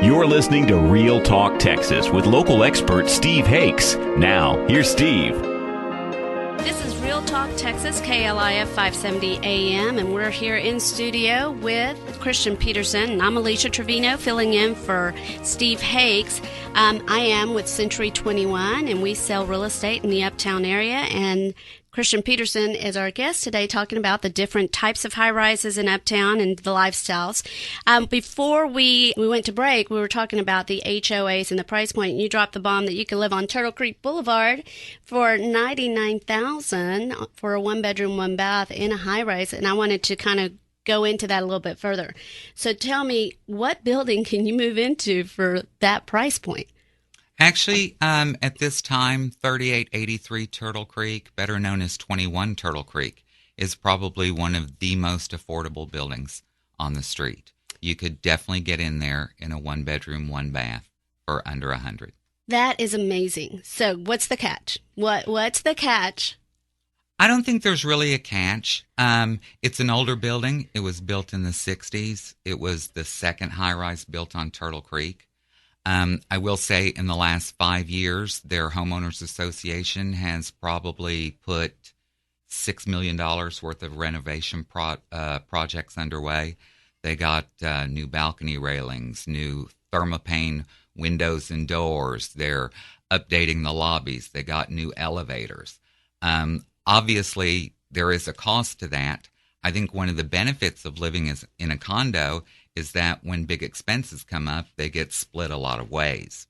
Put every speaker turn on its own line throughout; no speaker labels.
You're listening to Real Talk Texas with local expert Steve Hakes. Now, here's Steve.
This is Real Talk Texas, KLIF 570 AM, and we're here in studio with Kristian Peterson, and I'm Alicia Trevino, filling in for Steve Hakes. I am with Century 21, and we sell real estate in the Uptown area, and Kristian Peterson is our guest today, talking about the different types of high-rises in Uptown and the lifestyles. Before we went to break, we were talking about the HOAs and the price point, and you dropped the bomb that you can live on Turtle Creek Boulevard for $99,000 for a one-bedroom, one-bath in a high-rise, and I wanted to kind of go into that a little bit further. So tell me, what building can you move into for that price point?
Actually, at this time, 3883 Turtle Creek, better known as 21 Turtle Creek, is probably one of the most affordable buildings on the street. You could definitely get in there in a one-bedroom, one-bath for under $100,000.
That is amazing. So what's the catch? What's the catch?
I don't think there's really a catch. It's an older building. It was built in the 60s. It was the second high-rise built on Turtle Creek. I will say in the last 5 years, their homeowners association has probably put $6 million worth of renovation projects underway. They got new balcony railings, new thermopane windows and doors. They're updating the lobbies. They got new elevators. Obviously, there is a cost to that. I think one of the benefits of living in a condo is that when big expenses come up, they get split a lot of ways.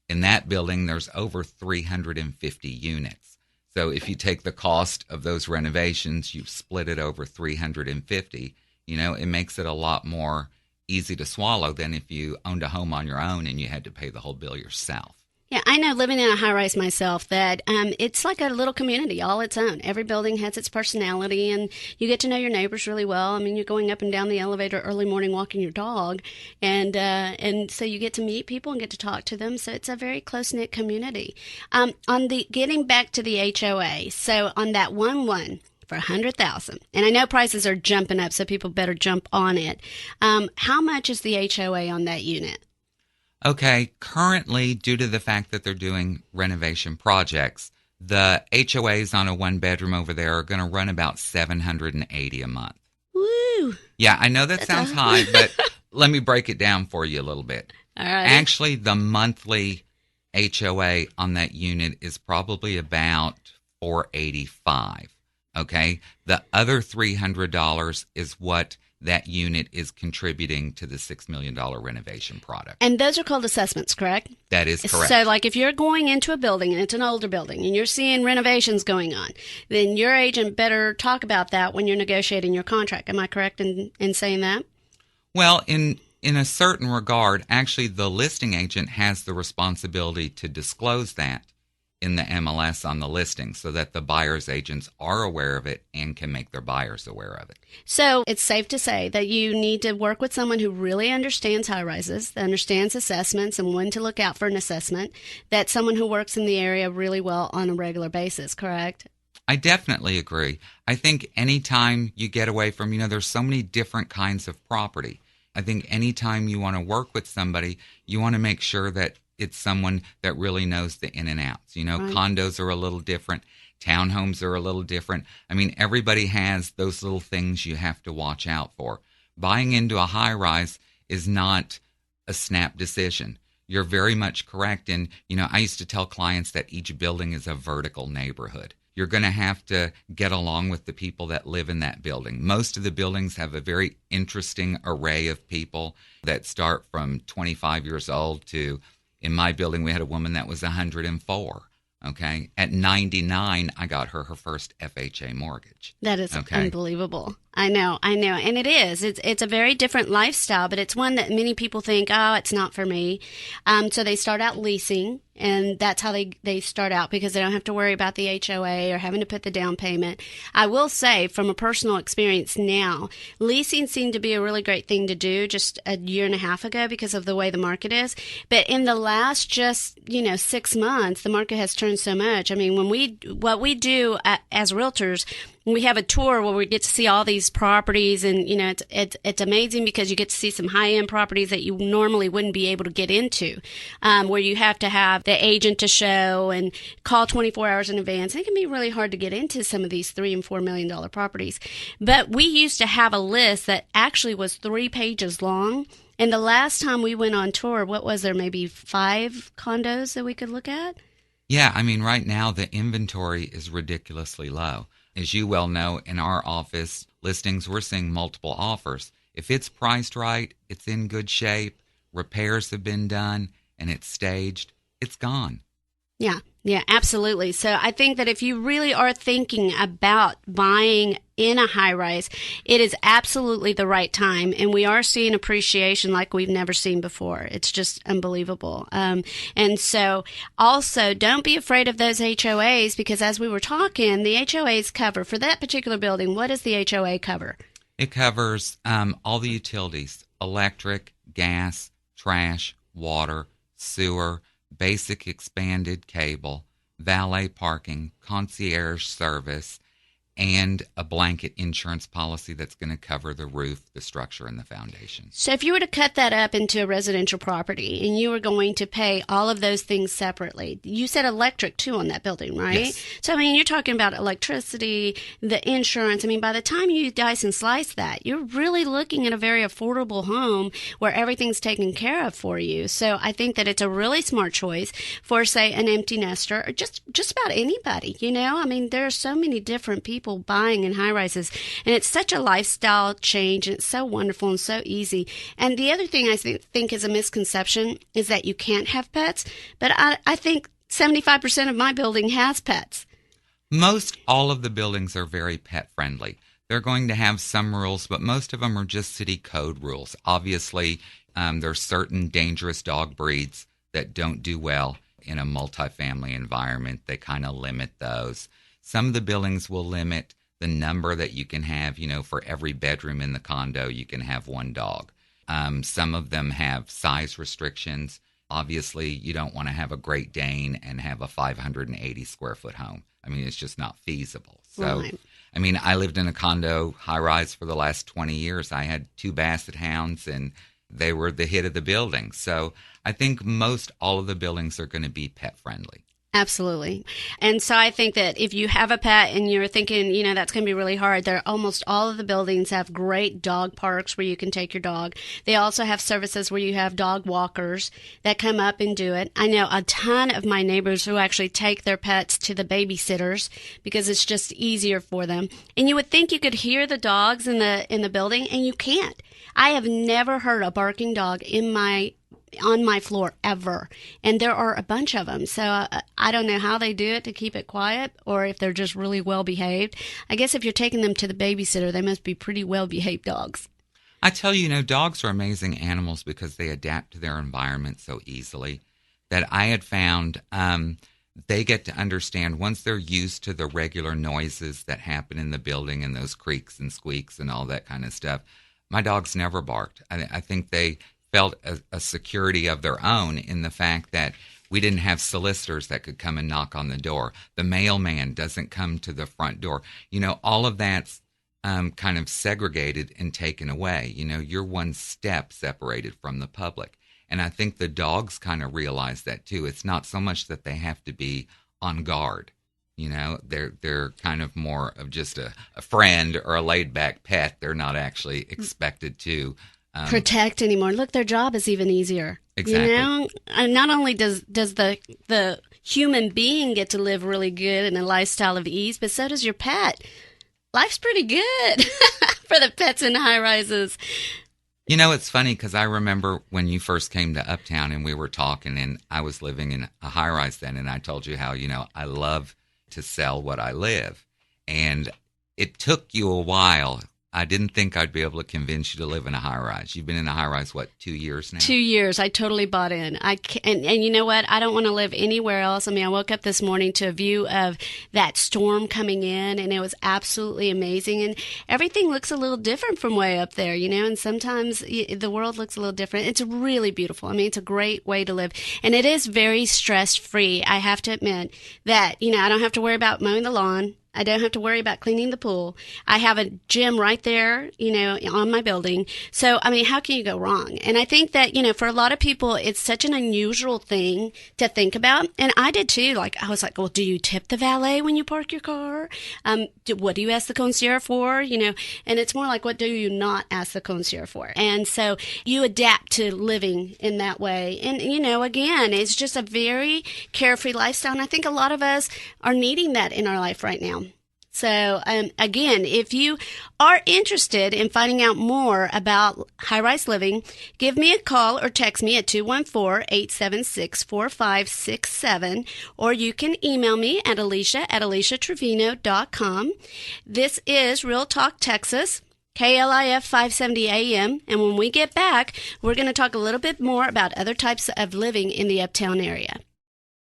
In that building, there's over 350 units. So if you take the cost of those renovations, you split it over 350, it makes it a lot more easy to swallow than if you owned a home on your own and you had to pay the whole bill yourself.
Yeah, I know, living in a high-rise myself, that it's like a little community all its own. Every building has its personality, and you get to know your neighbors really well. I mean, you're going up and down the elevator early morning walking your dog, and so you get to meet people and get to talk to them. So it's a very close-knit community. Getting back to the HOA, so on that one for $100,000, and I know prices are jumping up, so people better jump on it. How much is the HOA on that unit?
Okay, currently, due to the fact that they're doing renovation projects, the HOAs on a one-bedroom over there are going to run about $780 a month.
Woo!
Yeah, I know that sounds high, but let me break it down for you a little bit.
All right.
Actually, the monthly HOA on that unit is probably about $485. Okay, the other $300 is what that unit is contributing to the $6 million renovation product.
And those are called assessments, correct?
That is correct.
So, like, if you're going into a building, and it's an older building, and you're seeing renovations going on, then your agent better talk about that when you're negotiating your contract. Am I correct in saying that?
Well, in a certain regard, actually, the listing agent has the responsibility to disclose that in the MLS on the listing so that the buyer's agents are aware of it and can make their buyers aware of it.
So it's safe to say that you need to work with someone who really understands high-rises, that understands assessments and when to look out for an assessment, that's someone who works in the area really well on a regular basis, correct?
I definitely agree. I think anytime you get away from, there's so many different kinds of property. I think anytime you want to work with somebody, you want to make sure that it's someone that really knows the in and outs. Right. Condos are a little different. Townhomes are a little different. I mean, everybody has those little things you have to watch out for. Buying into a high-rise is not a snap decision. You're very much correct. And, I used to tell clients that each building is a vertical neighborhood. You're going to have to get along with the people that live in that building. Most of the buildings have a very interesting array of people that start from 25 years old to, in my building, we had a woman that was 104. Okay. At 99, I got her first FHA mortgage.
That is unbelievable. I know. And it is. It's a very different lifestyle, but it's one that many people think, oh, it's not for me. So they start out leasing, and that's how they start out because they don't have to worry about the HOA or having to put the down payment. I will say from a personal experience now, leasing seemed to be a really great thing to do just a year and a half ago because of the way the market is. But in the last 6 months, the market has turned so much. I mean, what we do as realtors we have a tour where we get to see all these properties, and it's amazing because you get to see some high-end properties that you normally wouldn't be able to get into, where you have to have the agent to show and call 24 hours in advance. It can be really hard to get into some of these $3 and $4 million properties. But we used to have a list that actually was 3 pages long. And the last time we went on tour, what was there, maybe 5 condos that we could look at?
Yeah, I mean, right now the inventory is ridiculously low. As you well know, in our office listings, we're seeing multiple offers. If it's priced right, it's in good shape, repairs have been done, and it's staged, it's gone.
Yeah, absolutely. So I think that if you really are thinking about buying in a high-rise, it is absolutely the right time. And we are seeing appreciation like we've never seen before. It's just unbelievable. And so also don't be afraid of those HOAs, because as we were talking, the HOAs cover for that particular building. What does the HOA cover?
It covers all the utilities: electric, gas, trash, water, sewer, basic expanded cable, valet parking, concierge service, and a blanket insurance policy that's going to cover the roof, the structure, and the foundation.
So if you were to cut that up into a residential property and you were going to pay all of those things separately, you said electric too on that building, right?
Yes.
So, I mean, you're talking about electricity, the insurance. I mean, by the time you dice and slice that, you're really looking at a very affordable home where everything's taken care of for you. So I think that it's a really smart choice for, say, an empty nester, or just about anybody, I mean, there are so many different people buying in high rises, and it's such a lifestyle change, and it's so wonderful and so easy. And the other thing I think is a misconception is that you can't have pets, but I think 75% of my building has pets.
Most all of the buildings are very pet friendly. They're going to have some rules, but most of them are just city code rules. Obviously, there's certain dangerous dog breeds that don't do well in a multifamily environment. They kind of limit those. Some of the buildings will limit the number that you can have. For every bedroom in the condo, you can have 1 dog. Some of them have size restrictions. Obviously, you don't want to have a Great Dane and have a 580 square foot home. I mean, it's just not feasible. So,
Right.
I mean, I lived in a condo high-rise for the last 20 years. I had 2 basset hounds, and they were the hit of the building. So I think most all of the buildings are going to be pet-friendly.
Absolutely. And so I think that if you have a pet and you're thinking, that's going to be really hard, almost all of the buildings have great dog parks where you can take your dog. They also have services where you have dog walkers that come up and do it. I know a ton of my neighbors who actually take their pets to the babysitters because it's just easier for them. And you would think you could hear the dogs in the building, and you can't. I have never heard a barking dog on my floor ever, and there are a bunch of them. So I don't know how they do it to keep it quiet, or if they're just really well behaved. I guess if you're taking them to the babysitter, they must be pretty well behaved dogs.
I tell you, dogs are amazing animals because they adapt to their environment so easily. That I had found they get to understand, once they're used to the regular noises that happen in the building and those creaks and squeaks and all that kind of stuff. My dogs never barked. I think they felt a security of their own in the fact that we didn't have solicitors that could come and knock on the door. The mailman doesn't come to the front door. All of that's kind of segregated and taken away. You're one step separated from the public. And I think the dogs kind of realize that too. It's not so much that they have to be on guard. They're kind of more of just a friend or a laid-back pet. They're not actually expected to
protect anymore. Look, their job is even easier.
Exactly.
And not only does the human being get to live really good in a lifestyle of ease, but so does your pet. Life's pretty good for the pets in high rises.
It's funny because I remember when you first came to Uptown and we were talking, and I was living in a high rise then, and I told you how, I love to sell what I live. And it took you a while. I didn't think I'd be able to convince you to live in a high-rise. You've been in a high-rise, 2 years now?
2 years. I totally bought in. And you know what? I don't want to live anywhere else. I mean, I woke up this morning to a view of that storm coming in, and it was absolutely amazing. And everything looks a little different from way up there, and sometimes the world looks a little different. It's really beautiful. I mean, it's a great way to live. And it is very stress-free. I have to admit that, I don't have to worry about mowing the lawn. I don't have to worry about cleaning the pool. I have a gym right there, on my building. So, I mean, how can you go wrong? And I think that, for a lot of people, it's such an unusual thing to think about. And I did too. Like, I was like, well, do you tip the valet when you park your car? What do you ask the concierge for? And it's more like, what do you not ask the concierge for? And so you adapt to living in that way. And, again, it's just a very carefree lifestyle. And I think a lot of us are needing that in our life right now. So, again, if you are interested in finding out more about high-rise living, give me a call or text me at 214-876-4567, or you can email me at alicia@aliciatrevino.com. This is Real Talk Texas, KLIF 570 AM, and when we get back, we're going to talk a little bit more about other types of living in the Uptown area.